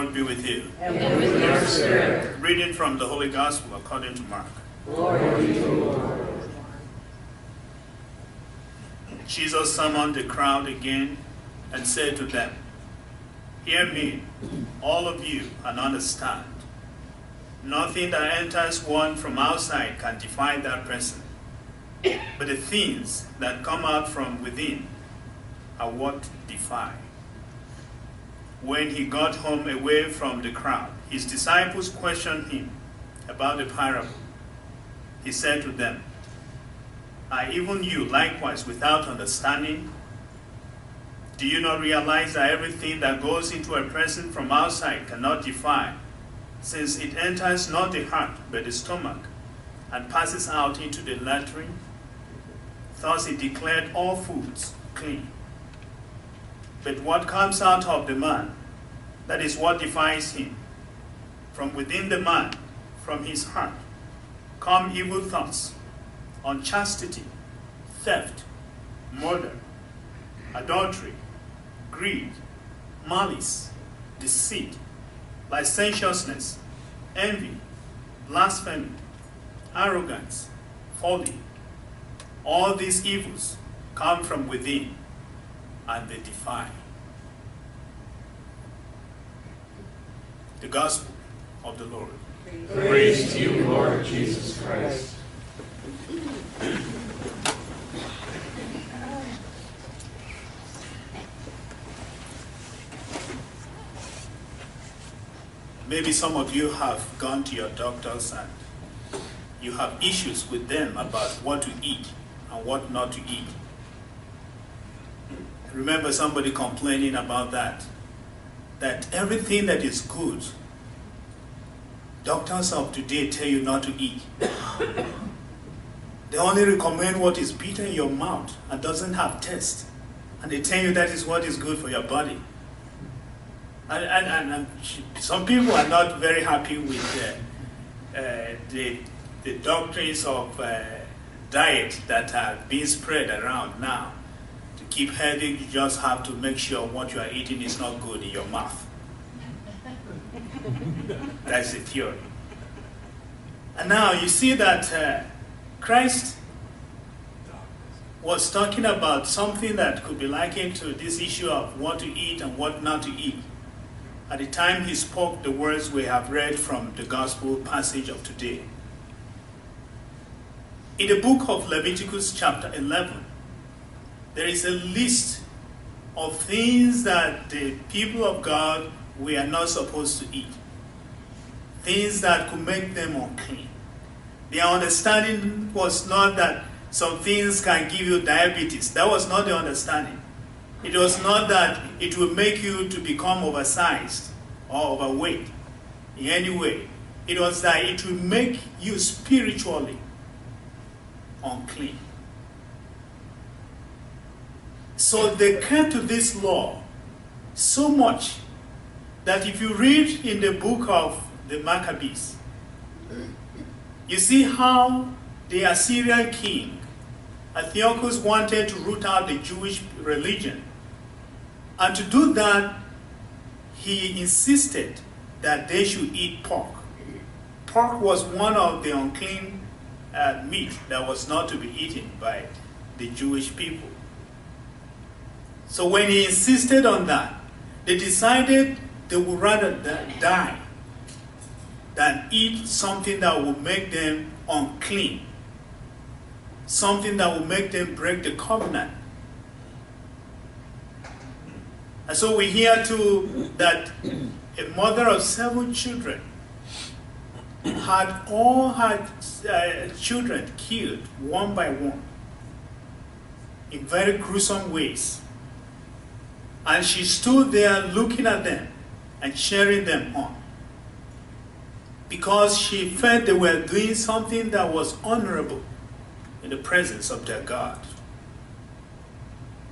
Lord be with you. And with your spirit. Reading from the Holy Gospel according to Mark. Glory to you, Lord. Jesus summoned the crowd again and said to them, "Hear me, all of you, and understand. Nothing that enters one from outside can defile that person, but the things that come out from within are what defile." When he got home away from the crowd, his disciples questioned him about the parable. He said to them, "Are even you likewise without understanding? Do you not realize that everything that goes into a person from outside cannot defile, since it enters not the heart but the stomach, and passes out into the latrine? Thus he declared all foods clean. But what comes out of the man, that is what defiles him. From within the man, from his heart, come evil thoughts, unchastity, theft, murder, adultery, greed, malice, deceit, licentiousness, envy, blasphemy, arrogance, folly. All these evils come from within, and they defile." The Gospel of the Lord. Praise to you, Lord Jesus Christ. Maybe some of you have gone to your doctors and you have issues with them about what to eat and what not to eat. I remember somebody complaining about that everything that is good, doctors of today tell you not to eat. They only recommend what is bitter in your mouth and doesn't have taste. And they tell you that is what is good for your body. And some people are not very happy with the doctrines of diet that are being spread around now. To keep healthy, you just have to make sure what you are eating is not good in your mouth. That's the theory. And now you see that Christ was talking about something that could be likened to this issue of what to eat and what not to eat. At the time he spoke the words we have read from the gospel passage of today. In the book of Leviticus chapter 11, there is a list of things that the people of God were not supposed to eat. Things that could make them unclean. Their understanding was not that some things can give you diabetes. That was not the understanding. It was not that it will make you to become oversized or overweight in any way. It was that it will make you spiritually unclean. So they kept to this law so much that if you read in the book of the Maccabees, you see how the Assyrian king Antiochus wanted to root out the Jewish religion. And to do that, he insisted that they should eat pork. Pork was one of the unclean meat that was not to be eaten by the Jewish people. So when he insisted on that, they decided they would rather die than eat something that would make them unclean, something that would make them break the covenant. And so we hear too that a mother of 7 children had all her children killed one by one in very gruesome ways. And she stood there looking at them and cheering them on, because she felt they were doing something that was honorable in the presence of their God.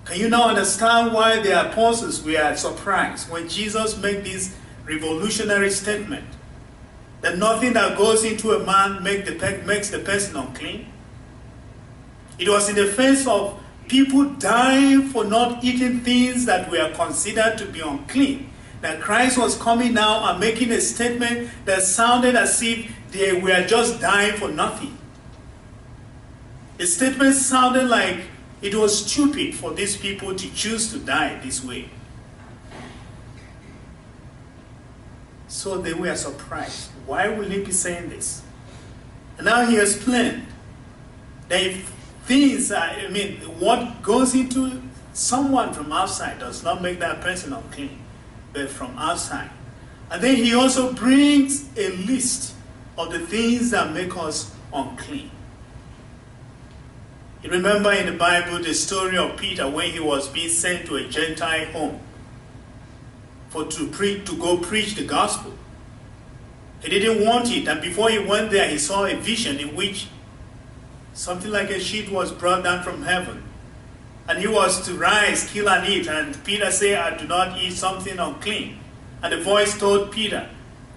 Can you now understand why the apostles were surprised when Jesus made this revolutionary statement that nothing that goes into a man makes the person unclean? It was in the face of people dying for not eating things that were considered to be unclean that Christ was coming now and making a statement that sounded as if they were just dying for nothing. The statement sounded like it was stupid for these people to choose to die this way. So they were surprised. Why will he be saying this? And now he explained that if things are, what goes into someone from outside does not make that person unclean, but from outside. And then he also brings a list of the things that make us unclean. You remember in the Bible the story of Peter when he was being sent to a Gentile home to go preach the gospel. He didn't want it, and before he went there, he saw a vision in which something like a sheet was brought down from heaven. And he was to rise, kill and eat. And Peter said, I do not eat something unclean. And the voice told Peter,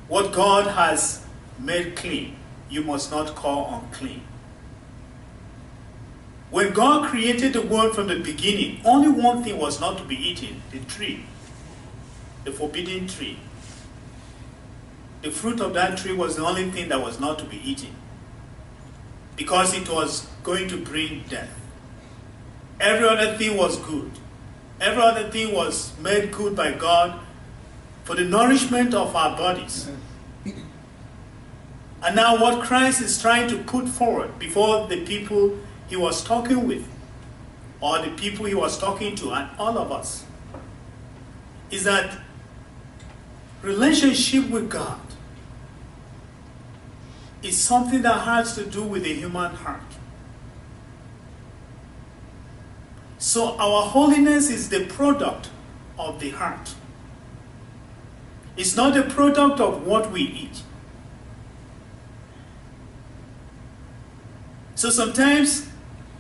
what God has made clean, you must not call unclean. When God created the world from the beginning, only one thing was not to be eaten, the tree, the forbidden tree. The fruit of that tree was the only thing that was not to be eaten, because it was going to bring death. Every other thing was good. Every other thing was made good by God for the nourishment of our bodies. And now what Christ is trying to put forward before the people he was talking with, or the people he was talking to, and all of us, is that relationship with God is something that has to do with the human heart. So our holiness is the product of the heart. It's not a product of what we eat. So sometimes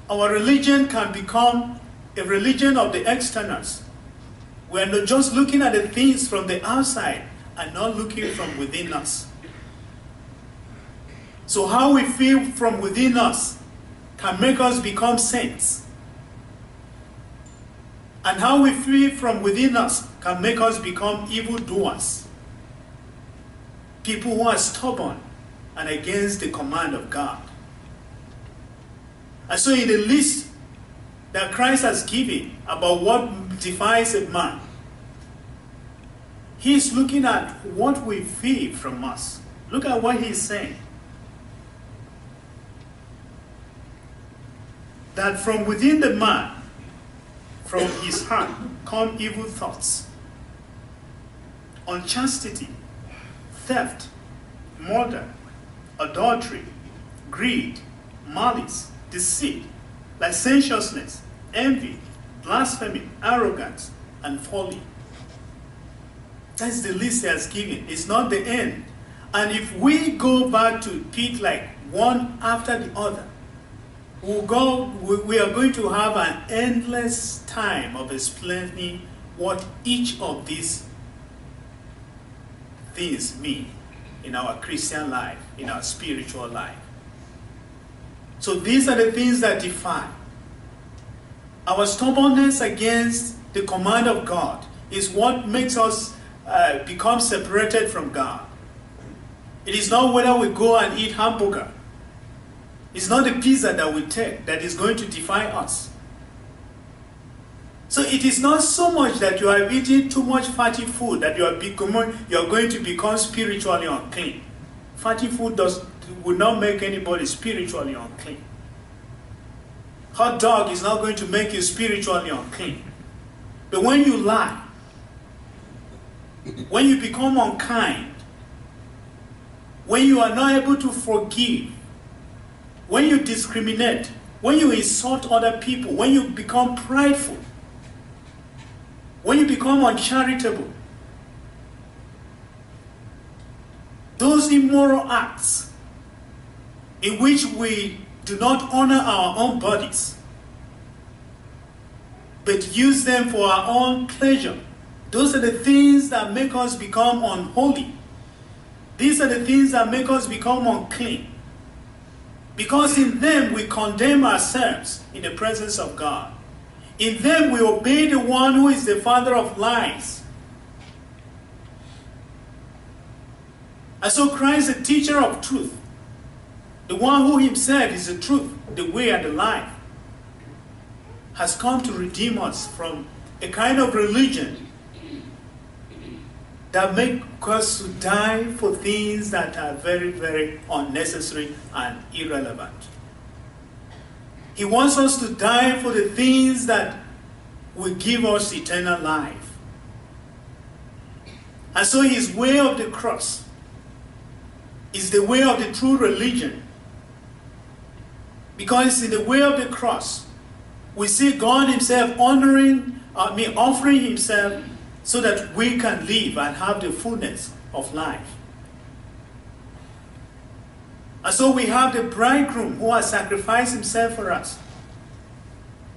our religion can become a religion of the externals. We are not just looking at the things from the outside and not looking from within us. So how we feel from within us can make us become saints. And how we feel from within us can make us become evildoers. People who are stubborn and against the command of God. And so in the list that Christ has given about what defines a man, he's looking at what we feel from us. Look at what he's saying. That from within the man, from his heart, come evil thoughts, unchastity, theft, murder, adultery, greed, malice, deceit, licentiousness, envy, blasphemy, arrogance, and folly. That's the list he has given. It's not the end. And if we go back to pick like one after the other, we are going to have an endless time of explaining what each of these things mean in our Christian life, in our spiritual life. So these are the things that define. Our stubbornness against the command of God is what makes us become separated from God. It is not whether we go and eat hamburger. It's not the pizza that we take that is going to define us. So it is not so much that you are eating too much fatty food that you are going to become spiritually unclean. Fatty food will not make anybody spiritually unclean. Hot dog is not going to make you spiritually unclean. But when you lie, when you become unkind, when you are not able to forgive, when you discriminate, when you insult other people, when you become prideful, when you become uncharitable, those immoral acts in which we do not honor our own bodies, but use them for our own pleasure, those are the things that make us become unholy. These are the things that make us become unclean. Because in them we condemn ourselves in the presence of God. In them we obey the one who is the father of lies. And so Christ, the teacher of truth, the one who himself is the truth, the way and the life, has come to redeem us from a kind of religion that makes us to die for things that are very, very unnecessary and irrelevant. He wants us to die for the things that will give us eternal life. And so his way of the cross is the way of the true religion. Because in the way of the cross, we see God himself offering himself so that we can live and have the fullness of life. And so we have the bridegroom who has sacrificed himself for us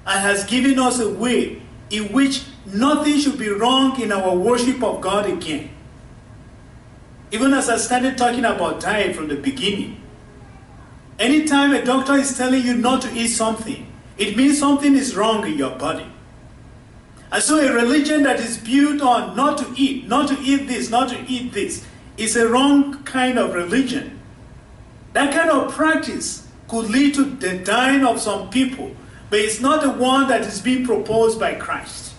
and has given us a way in which nothing should be wrong in our worship of God again. Even as I started talking about diet from the beginning, anytime a doctor is telling you not to eat something, it means something is wrong in your body. And so a religion that is built on not to eat this, not to eat this, is a wrong kind of religion. That kind of practice could lead to the dying of some people, but it's not the one that is being proposed by Christ.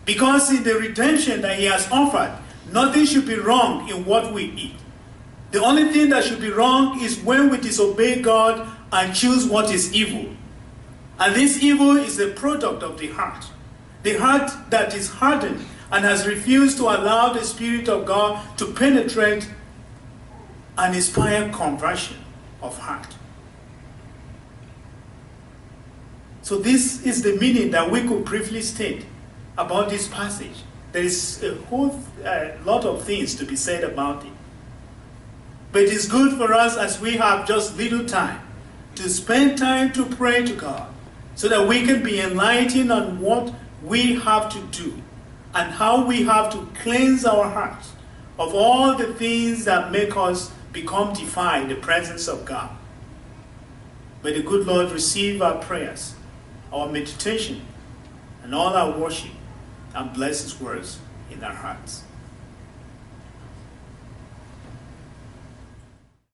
Because in the redemption that he has offered, nothing should be wrong in what we eat. The only thing that should be wrong is when we disobey God and choose what is evil. And this evil is the product of the heart that is hardened and has refused to allow the Spirit of God to penetrate and inspire conversion of heart. So this is the meaning that we could briefly state about this passage. There is a whole lot of things to be said about it. But it is good for us, as we have just little time, to spend time to pray to God so that we can be enlightened on what we have to do and how we have to cleanse our hearts of all the things that make us become defiled in the presence of God. May the good Lord receive our prayers, our meditation, and all our worship, and bless his words in our hearts.